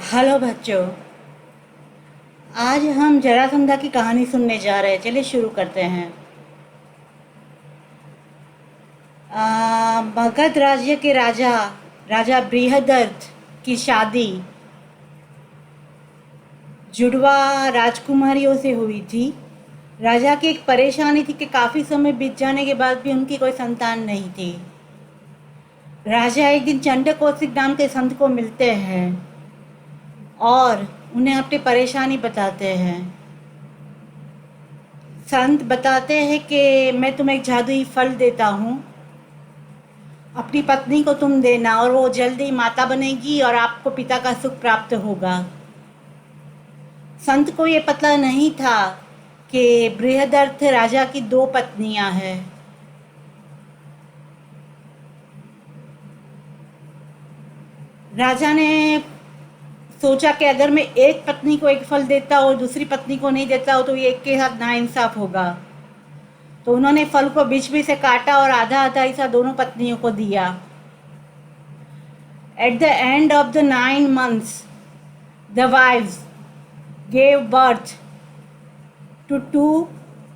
Hello बच्चों। आज हम जरासंधा की कहानी सुनने जा रहे हैं। चलिए शुरू करते हैं। मगध राज्य के राजा राजा बृहदर्थ की शादी जुड़वा राजकुमारियों से हुई थी। राजा की एक परेशानी थी कि काफ़ी समय बीत जाने के बाद भी उनकी कोई संतान नहीं थी। राजा एक दिन चंडकौशिक नाम के संत को मिलते हैं और उन्हें अपनी परेशानी बताते हैं। संत बताते हैं कि मैं तुम्हें एक जादुई फल देता हूँ, अपनी पत्नी को तुम देना और वो जल्दी माता बनेगी और आपको पिता का सुख प्राप्त होगा। संत को ये पता नहीं था कि बृहदर्थ राजा की दो पत्नियां हैं। राजा ने सोचा कि अगर मैं एक पत्नी को एक फल देता और दूसरी पत्नी को नहीं देता हो तो ये एक के साथ नाइंसाफ होगा। तो उन्होंने फल को बीच में से काटा और आधा आधा हिस्सा दोनों पत्नियों को दिया। At the end of the 9 months, the wives gave birth to two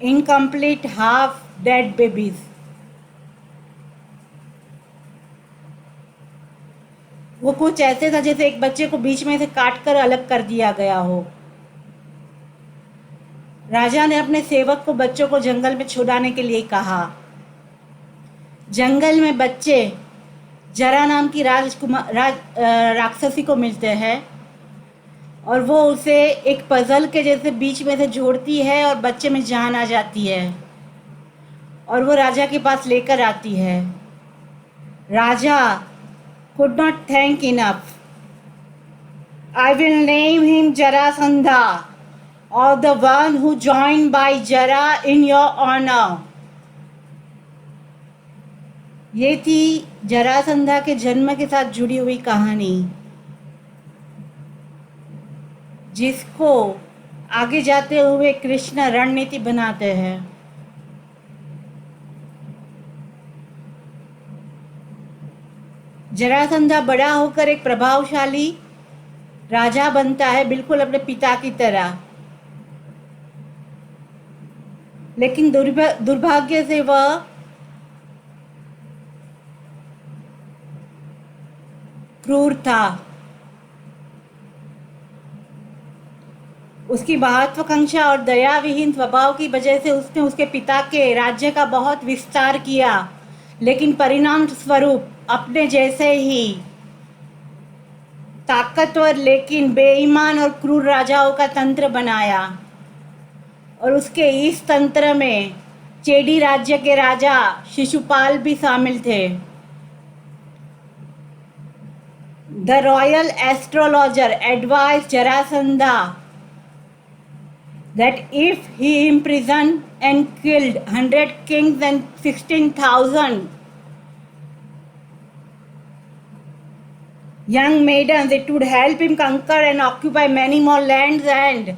incomplete half dead babies. वो कुछ ऐसे था जैसे एक बच्चे को बीच में से काट कर अलग कर दिया गया हो। राजा ने अपने सेवक को बच्चों को जंगल में छुड़ाने के लिए कहा। जंगल में बच्चे जरा नाम की राक्षसी को मिलते हैं और वो उसे एक पजल के जैसे बीच में से जोड़ती है और बच्चे में जान आ जाती है और वो राजा के पास लेकर आती है। राजा could not thank enough. I will name him Jarasandha, or the one who joined by Jara in your honor. ये थी जरासंधा के जन्म के साथ जुड़ी हुई कहानी, जिसको आगे जाते हुए कृष्ण रणनीति बनाते हैं। जरासंधा बड़ा होकर एक प्रभावशाली राजा बनता है, बिल्कुल अपने पिता की तरह। लेकिन दुर्भाग्य से वह क्रूर था। उसकी महत्वाकांक्षा और दया विहीन स्वभाव की वजह से उसने उसके पिता के राज्य का बहुत विस्तार किया, लेकिन परिणाम स्वरूप अपने जैसे ही ताकतवर लेकिन बेईमान और क्रूर राजाओं का तंत्र बनाया। और उसके इस तंत्र में चेडी राज्य के राजा शिशुपाल भी शामिल थे। The royal astrologer advise Jarasandha that if he imprisoned and killed 100 kings and 16,000 young maidens, it would help him conquer and occupy many more lands and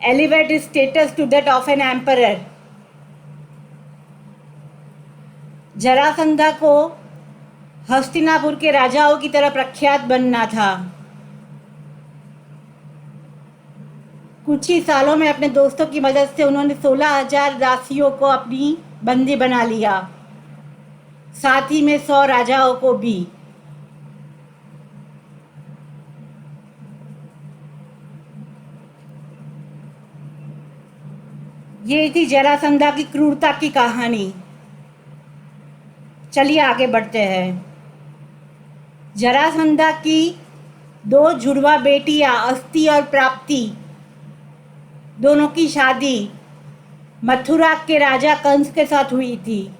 elevate his status to that of an emperor. Jarasandha को हस्तिनापुर के राजाओं की तरह प्रख्यात बनना था। कुछ ही सालों में अपने दोस्तों की मदद से उन्होंने 16,000 दासियों को अपनी बंदी बना लिया, साथ ही में 100 राजाओं को भी। ये थी जरासंधा की क्रूरता की कहानी। चलिए आगे बढ़ते हैं। जरासंधा की 2 जुड़वा बेटियां अस्ति और प्राप्ति, दोनों की शादी मथुरा के राजा कंस के साथ हुई थी।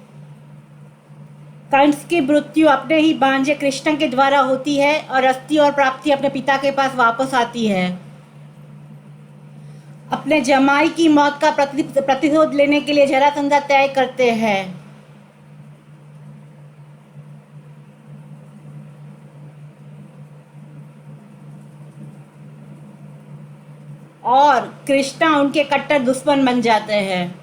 कंस की मृत्यु अपने ही भांजे कृष्ण के द्वारा होती है और अस्ति और प्राप्ति अपने पिता के पास वापस आती है। अपने जमाई की मौत का प्रतिशोध लेने के लिए जरासंधा तय करते हैं। और कृष्णा उनके कट्टर दुश्मन बन जाते हैं।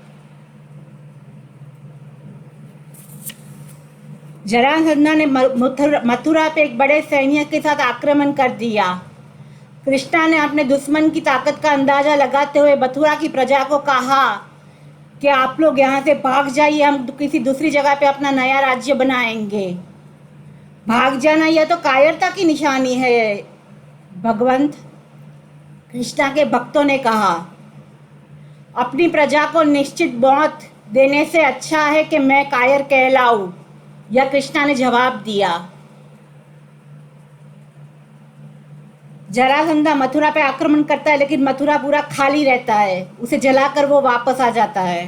जरासंधा ने मथुरा पे एक बड़े सैन्य के साथ आक्रमण कर दिया। कृष्णा ने अपने दुश्मन की ताकत का अंदाजा लगाते हुए मथुरा की प्रजा को कहा कि आप लोग यहाँ से भाग जाइए, हम किसी दूसरी जगह पे अपना नया राज्य बनाएंगे। भाग जाना यह तो कायरता की निशानी है, भगवंत। कृष्णा के भक्तों ने कहा, अपनी प्रजा को निश्चित मौत देने से अच्छा है कि मैं कायर कहलाऊं, यह कृष्णा ने जवाब दिया। जरासंधा मथुरा पे आक्रमण करता है, लेकिन मथुरा पूरा खाली रहता है, उसे जलाकर वो वापस आ जाता है।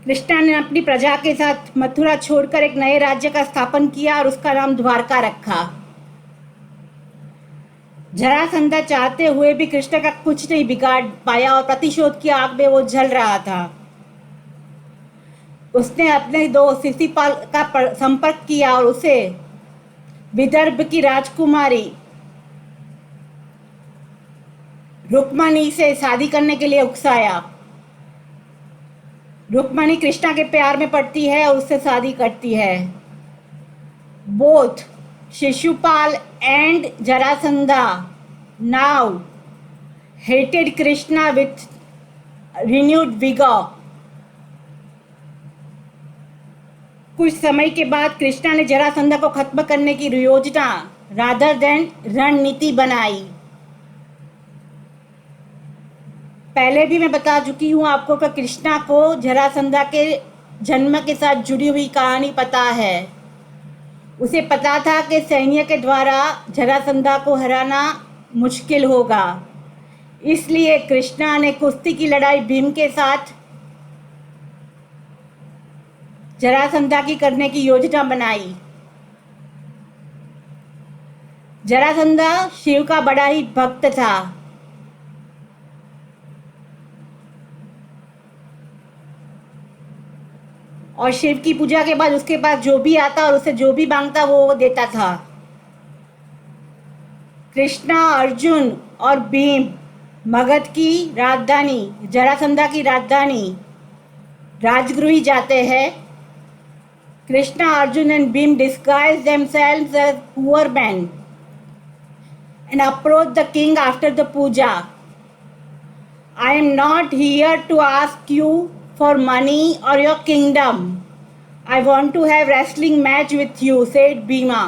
कृष्णा ने अपनी प्रजा के साथ मथुरा छोड़कर एक नए राज्य का स्थापन किया और उसका नाम द्वारका रखा। जरासंधा चाहते हुए भी कृष्ण का कुछ नहीं बिगाड़ पाया और प्रतिशोध की आग में वो जल रहा था। उसने अपने दो शिशुपाल का संपर्क किया और उसे विदर्भ की राजकुमारी रुक्मणी से शादी करने के लिए उकसाया। रुक्मणी कृष्णा के प्यार में पड़ती है और उससे शादी करती है। Both Shishupal and Jarasandha now hated Krishna with renewed vigor. कुछ समय के बाद कृष्णा ने जरासंधा को खत्म करने की योजना रादर देन रणनीति बनाई। पहले भी मैं बता चुकी हूँ आपको कि कृष्णा को जरासंधा के जन्म के साथ जुड़ी हुई कहानी पता है। उसे पता था कि सैन्य के द्वारा जरासंधा को हराना मुश्किल होगा, इसलिए कृष्णा ने कुश्ती की लड़ाई भीम के साथ जरासंधा की करने की योजना बनाई। जरासंधा शिव का बड़ा ही भक्त था। और शिव की पूजा के बाद उसके पास जो भी आता और उसे जो भी मांगता वो देता था। कृष्णा, अर्जुन और भीम मगध की राजधानी जरासंधा की राजधानी राजगृह जाते हैं। Krishna, Arjun and Bhim disguised themselves as poor men and approached the king after the puja. I am not here to ask you for money or your kingdom. I want to have wrestling match with you, said Bhima.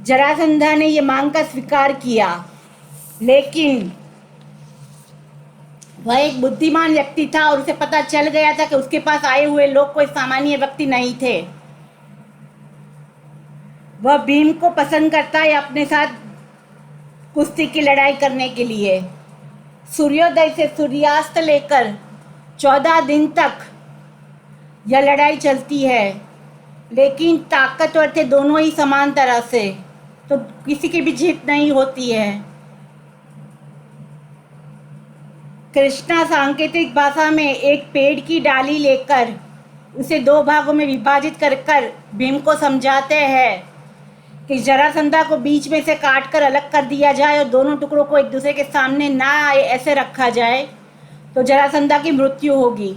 Jarasandha ने ये मांग का स्वीकार किया, लेकिन वह एक बुद्धिमान व्यक्ति था और उसे पता चल गया था कि उसके पास आए हुए लोग कोई सामान्य व्यक्ति नहीं थे। वह भीम को पसंद करता है अपने साथ कुश्ती की लड़ाई करने के लिए। सूर्योदय से सूर्यास्त लेकर 14 दिन तक यह लड़ाई चलती है, लेकिन ताकतवर थे दोनों ही समान तरह से, तो किसी की भी जीत नहीं होती है। कृष्णा सांकेतिक भाषा में एक पेड़ की डाली लेकर उसे दो भागों में विभाजित कर भीम को समझाते हैं कि जरासंधा को बीच में से काट कर अलग कर दिया जाए और दोनों टुकड़ों को एक दूसरे के सामने ना आए ऐसे रखा जाए तो जरासंधा की मृत्यु होगी।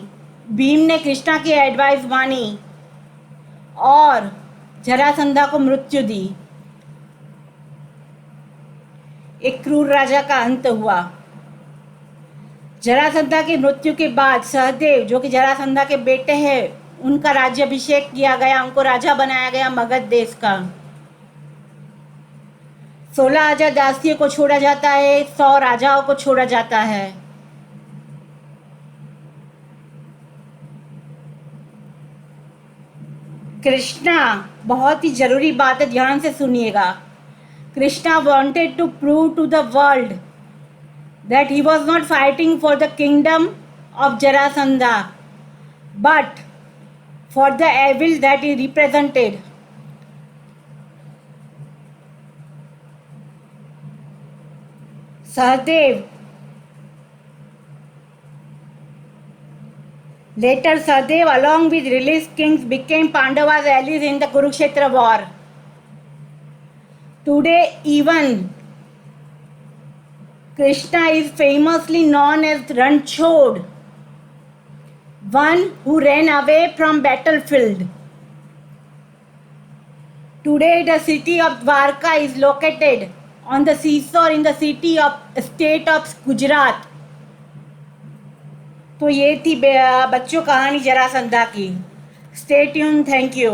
भीम ने कृष्णा की एडवाइस मानी और जरासंधा को मृत्यु दी। एक क्रूर राजा का अंत हुआ। जरासंधा की मृत्यु के बाद सहदेव, जो कि जरासंधा के बेटे हैं, उनका राज्याभिषेक किया गया, उनको राजा बनाया गया मगध देश का। 16,000 दासियों को छोड़ा जाता है, 100 राजाओं को छोड़ा जाता है। कृष्णा, बहुत ही जरूरी बात है, ध्यान से सुनिएगा। Krishna wanted to prove to the world that he was not fighting for the kingdom of Jarasandha, but for the evil that he represented. Sahadev. Later, Sahadev, along with released kings, became Pandavas' allies in the Kurukshetra war. Today, even Krishna is famously known as Ranchod, one who ran away from battlefield. Today, the city of Dwarka is located on the seashore in the city of state of Gujarat. तो ये थी बच्चों कहानी जरासंधा की. Stay tuned. Thank you.